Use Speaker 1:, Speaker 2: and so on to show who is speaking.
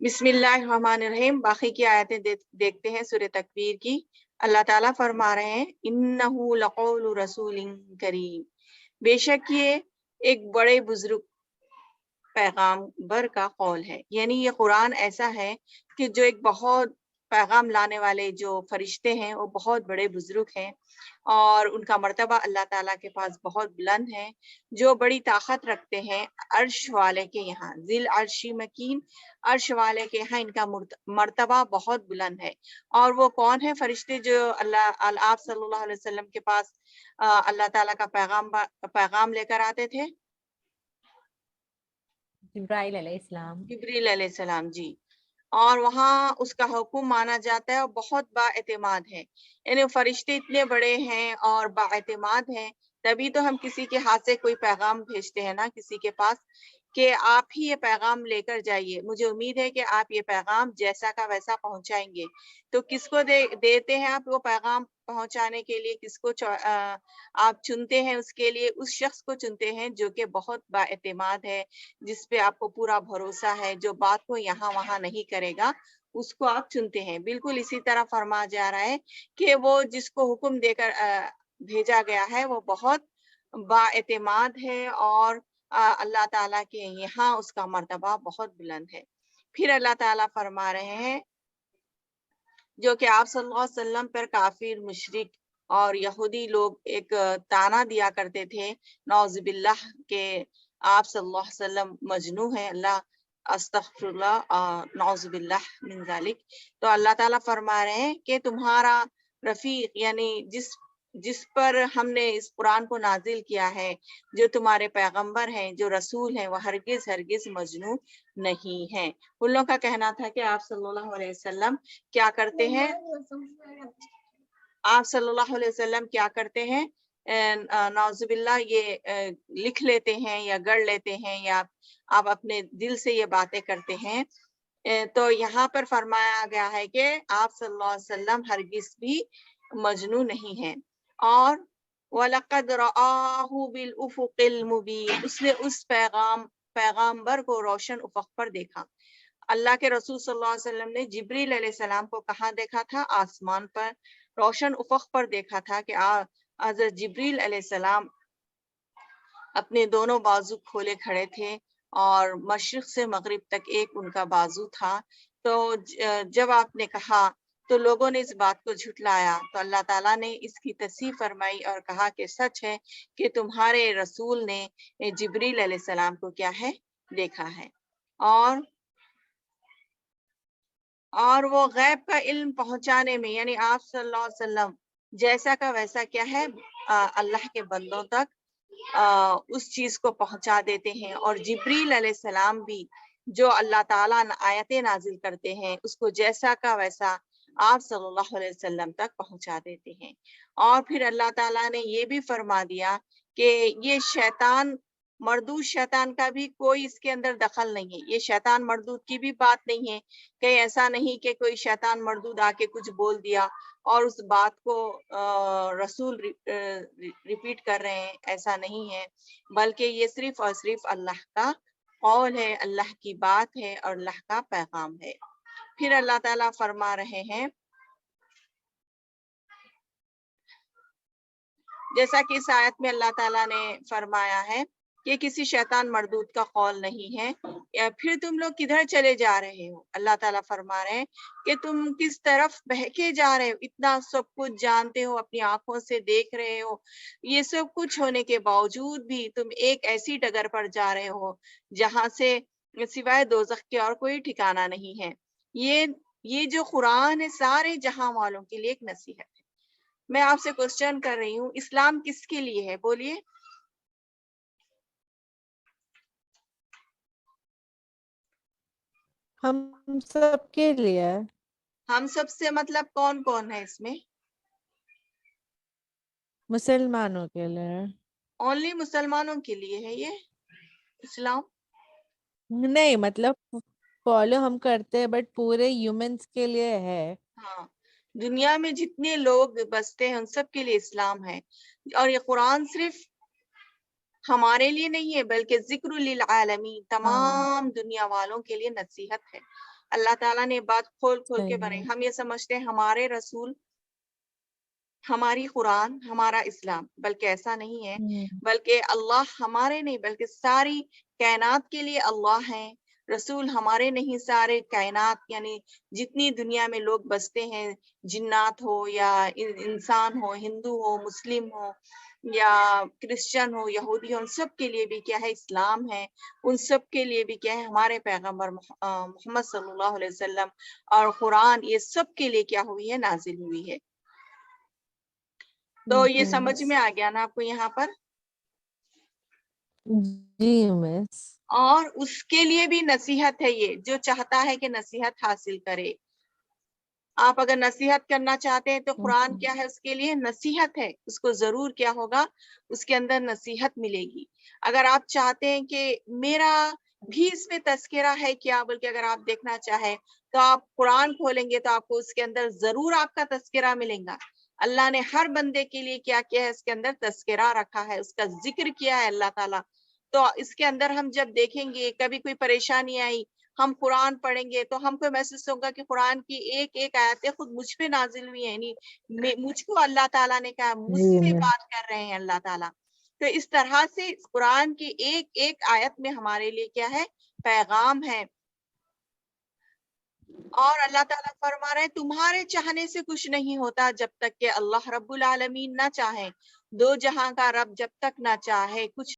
Speaker 1: بسم اللہ الرحمن الرحیم. باقی کی آیتیں دیکھتے ہیں سورہ تکویر کی. اللہ تعالیٰ فرما رہے ہیں انہ لقول رسول کریم، بے شک یہ ایک بڑے بزرگ پیغام بر کا قول ہے. یعنی یہ قرآن ایسا ہے کہ جو ایک بہت پیغام لانے والے جو فرشتے ہیں وہ بہت بڑے بزرگ ہیں، اور ان کا مرتبہ اللہ تعالیٰ کے پاس بہت بلند ہے، جو بڑی طاقت رکھتے ہیں عرش والے کے یہاں. ذل عرشی مکین، عرش والے کے یہاں ان کا مرتبہ بہت بلند ہے. اور وہ کون ہے فرشتے جو آپ صلی اللہ علیہ وسلم کے پاس اللہ تعالیٰ کا پیغام لے کر آتے تھے؟
Speaker 2: جبرائیل علیہ السلام.
Speaker 1: جبریل علیہ السلام، جی. اور وہاں اس کا حکم مانا جاتا ہے اور بہت با اعتماد ہے. یعنی فرشتے اتنے بڑے ہیں اور با اعتماد ہیں، تبھی تو ہم کسی کے ہاتھ سے کوئی پیغام بھیجتے ہیں نا کسی کے پاس، کہ آپ ہی یہ پیغام لے کر جائیے. مجھے امید ہے کہ آپ یہ پیغام جیسا کا ویسا پہنچائیں گے. تو کس کو دیتے ہیں آپ وہ پیغام پہنچانے کے لیے؟ کس کو آپ چنتے ہیں؟ اس کے لیے اس شخص کو چنتے ہیں جو کہ بہت با اعتماد ہے، جس پہ آپ کو پورا بھروسہ ہے، جو بات کو یہاں وہاں نہیں کرے گا، اس کو آپ چنتے ہیں. بالکل اسی طرح فرمایا جا رہا ہے کہ وہ جس کو حکم دے کر بھیجا گیا ہے وہ بہت با اعتماد ہے، اور اللہ تعالیٰ کے یہاں اس کا مرتبہ بہت بلند ہے. پھر اللہ تعالیٰ فرما رہے ہیں جو کہ آپ صلی اللہ علیہ وسلم پر کافر، مشرک اور یہودی لوگ ایک تانا دیا کرتے تھے، نعوذ باللہ، کہ آپ صلی اللہ علیہ وسلم مجنون ہیں. اللہ استغفر اللہ، نعوذ باللہ من ذالک. تو اللہ تعالیٰ فرما رہے ہیں کہ تمہارا رفیق، یعنی جس پر ہم نے اس قرآن کو نازل کیا ہے، جو تمہارے پیغمبر ہیں، جو رسول ہیں، وہ ہرگز ہرگز مجنون نہیں ہیں. ان لوگوں کا کہنا تھا کہ آپ صلی اللہ علیہ وسلم کیا کرتے ہیں، آپ صلی اللہ علیہ وسلم کیا کرتے ہیں، نعوذ باللہ یہ لکھ لیتے ہیں یا گڑھ لیتے ہیں، یا آپ اپنے دل سے یہ باتیں کرتے ہیں. تو یہاں پر فرمایا گیا ہے کہ آپ صلی اللہ علیہ وسلم ہرگز بھی مجنون نہیں ہیں. اور وَلَقَدْ رَآهُ بِالْأُفُقِ الْمُبِينِ، اس نے اس پیغامبر کو روشن افق پر دیکھا. اللہ کے رسول صلی اللہ علیہ وسلم نے جبریل علیہ السلام کو کہاں دیکھا تھا؟ آسمان پر روشن افق پر دیکھا تھا کہ حضرت جبریل علیہ السلام اپنے دونوں بازو کھولے کھڑے تھے، اور مشرق سے مغرب تک ایک ان کا بازو تھا. تو جب آپ نے کہا تو لوگوں نے اس بات کو جھٹلایا، تو اللہ تعالیٰ نے اس کی تصحیح فرمائی اور کہا کہ سچ ہے کہ تمہارے رسول نے جبریل علیہ السلام کو کیا ہے؟ دیکھا ہے. اور وہ غیب کا علم پہنچانے میں، یعنی آپ صلی اللہ علیہ وسلم جیسا کا ویسا کیا ہے اللہ کے بندوں تک اس چیز کو پہنچا دیتے ہیں. اور جبریل علیہ السلام بھی جو اللہ تعالیٰ آیتیں نازل کرتے ہیں اس کو جیسا کا ویسا آپ صلی اللہ علیہ وسلم تک پہنچا دیتے ہیں. اور پھر اللہ تعالیٰ نے یہ بھی فرما دیا کہ یہ شیطان مردود شیطان کا بھی کوئی اس کے اندر دخل نہیں ہے. یہ شیطان مردود کی بھی بات نہیں ہے. کہیں ایسا نہیں کہ کوئی شیطان مردود آ کے کچھ بول دیا اور اس بات کو رسول ریپیٹ کر رہے ہیں، ایسا نہیں ہے. بلکہ یہ صرف اور صرف اللہ کا قول ہے، اللہ کی بات ہے اور اللہ کا پیغام ہے. پھر اللہ تعالیٰ فرما رہے ہیں جیسا کہ اس آیت میں اللہ تعالیٰ نے فرمایا ہے کہ کسی شیطان مردود کا قول نہیں ہے. پھر تم لوگ کدھر چلے جا رہے ہو؟ اللہ تعالیٰ فرما رہے ہیں کہ تم کس طرف بہکے جا رہے ہو. اتنا سب کچھ جانتے ہو، اپنی آنکھوں سے دیکھ رہے ہو، یہ سب کچھ ہونے کے باوجود بھی تم ایک ایسی ڈگر پر جا رہے ہو جہاں سے سوائے دوزخ کے اور کوئی ٹھکانہ نہیں ہے. یہ جو قرآن ہے سارے جہاں والوں کے لیے ایک نصیحت ہے. میں آپ سے کوسچن کر رہی ہوں، اسلام کس کے لیے ہے؟ بولیے.
Speaker 2: ہم سب کے لیے.
Speaker 1: ہم سب سے مطلب کون کون ہے اس میں؟
Speaker 2: مسلمانوں کے لیے.
Speaker 1: اونلی مسلمانوں کے لیے ہے یہ اسلام؟
Speaker 2: نہیں، مطلب فالو ہم کرتے ہیں بٹ پورے ہیومنس کے لیے ہے.
Speaker 1: ہاں، دنیا میں جتنے لوگ بستے ہیں ان سب کے لیے اسلام ہے. اور یہ قرآن صرف ہمارے لیے نہیں ہے بلکہ ذکر للعالمین، تمام دنیا والوں کے لیے نصیحت ہے. اللہ تعالیٰ نے بات کھول کھول کے
Speaker 2: صحیح
Speaker 1: بنائی.
Speaker 2: ہے.
Speaker 1: ہم یہ سمجھتے ہیں ہمارے رسول، ہماری قرآن، ہمارا اسلام، بلکہ ایسا نہیں ہے. بلکہ اللہ ہمارے نہیں بلکہ ساری کائنات کے لیے اللہ ہیں. رسول ہمارے نہیں، سارے کائنات یعنی جتنی دنیا میں لوگ بستے ہیں، جنات ہو یا انسان ہو، ہندو ہو، مسلم ہو یا کرسچن ہو، یہودی ہو، ان سب کے لیے بھی کیا ہے اسلام ہے. ان سب کے لیے بھی کیا ہے ہمارے پیغمبر محمد صلی اللہ علیہ وسلم اور قرآن، یہ سب کے لیے کیا ہوئی ہے، نازل ہوئی ہے. تو یہ سمجھ میں آ گیا نا آپ کو یہاں پر.
Speaker 2: جی مس.
Speaker 1: اور اس کے لیے بھی نصیحت ہے، یہ جو چاہتا ہے کہ نصیحت حاصل کرے. آپ اگر نصیحت کرنا چاہتے ہیں تو قرآن کیا ہے، اس کے لیے نصیحت ہے. اس کو ضرور کیا ہوگا، اس کے اندر نصیحت ملے گی. اگر آپ چاہتے ہیں کہ میرا بھی اس میں تذکرہ ہے کیا، بلکہ اگر آپ دیکھنا چاہیں تو آپ قرآن کھولیں گے تو آپ کو اس کے اندر ضرور آپ کا تذکرہ ملے گا. اللہ نے ہر بندے کے لیے کیا کیا ہے، اس کے اندر تذکرہ رکھا ہے، اس کا ذکر کیا ہے اللہ تعالیٰ. تو اس کے اندر ہم جب دیکھیں گے، کبھی کوئی پریشانی آئی، ہم قرآن پڑھیں گے تو ہم کو محسوس ہوگا کہ قرآن کی ایک ایک آیتیں خود مجھ پہ نازل ہوئی ہیں، یعنی مجھ کو اللہ تعالیٰ نے کہا، مجھ
Speaker 2: جی
Speaker 1: سے
Speaker 2: مس.
Speaker 1: بات کر رہے ہیں اللہ تعالیٰ. تو اس طرح سے قرآن کی ایک ایک آیت میں ہمارے لیے کیا ہے، پیغام ہے. اور اللہ تعالیٰ فرما رہے ہیں تمہارے چاہنے سے کچھ نہیں ہوتا جب تک کہ اللہ رب العالمین نہ چاہے. دو جہاں کا رب جب تک نہ چاہے کچھ